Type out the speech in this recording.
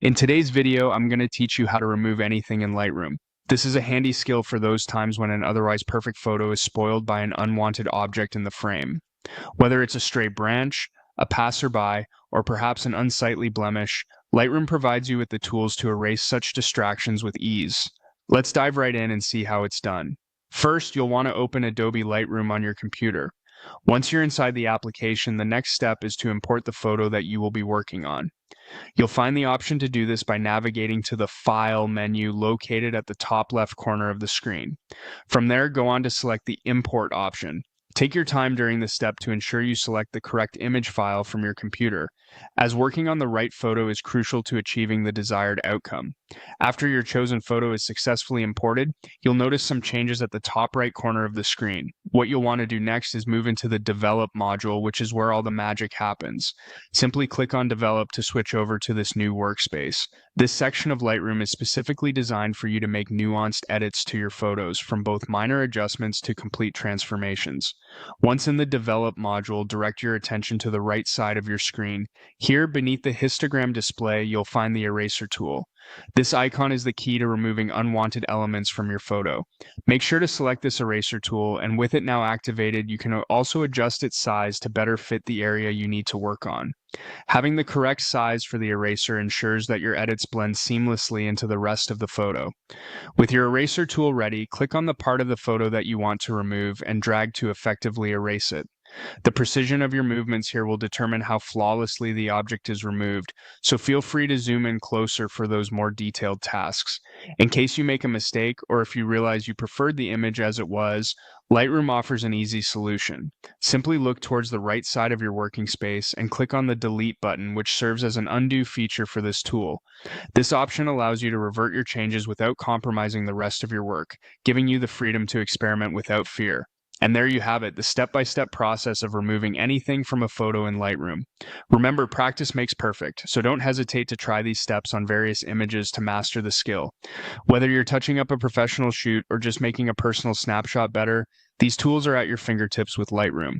In today's video, I'm going to teach you how to remove anything in Lightroom. This is a handy skill for those times when an otherwise perfect photo is spoiled by an unwanted object in the frame. Whether it's a stray branch, a passerby, or perhaps an unsightly blemish, Lightroom provides you with the tools to erase such distractions with ease. Let's dive right in and see how it's done. First, you'll want to open Adobe Lightroom on your computer. Once you're inside the application, the next step is to import the photo that you will be working on. You'll find the option to do this by navigating to the File menu located at the top left corner of the screen. From there, go on to select the Import option. Take your time during this step to ensure you select the correct image file from your computer, as working on the right photo is crucial to achieving the desired outcome. After your chosen photo is successfully imported, you'll notice some changes at the top right corner of the screen. What you'll want to do next is move into the Develop module, which is where all the magic happens. Simply click on Develop to switch over to this new workspace. This section of Lightroom is specifically designed for you to make nuanced edits to your photos, from both minor adjustments to complete transformations. Once in the Develop module, direct your attention to the right side of your screen. Here, beneath the histogram display, you'll find the Eraser tool. This icon is the key to removing unwanted elements from your photo. Make sure to select this eraser tool, and with it now activated, you can also adjust its size to better fit the area you need to work on. Having the correct size for the eraser ensures that your edits blend seamlessly into the rest of the photo. With your eraser tool ready, click on the part of the photo that you want to remove and drag to effectively erase it. The precision of your movements here will determine how flawlessly the object is removed, so feel free to zoom in closer for those more detailed tasks. In case you make a mistake, or if you realize you preferred the image as it was, Lightroom offers an easy solution. Simply look towards the right side of your working space and click on the Delete button, which serves as an undo feature for this tool. This option allows you to revert your changes without compromising the rest of your work, giving you the freedom to experiment without fear. And there you have it, the step-by-step process of removing anything from a photo in Lightroom. Remember, practice makes perfect, so don't hesitate to try these steps on various images to master the skill. Whether you're touching up a professional shoot or just making a personal snapshot better, these tools are at your fingertips with Lightroom.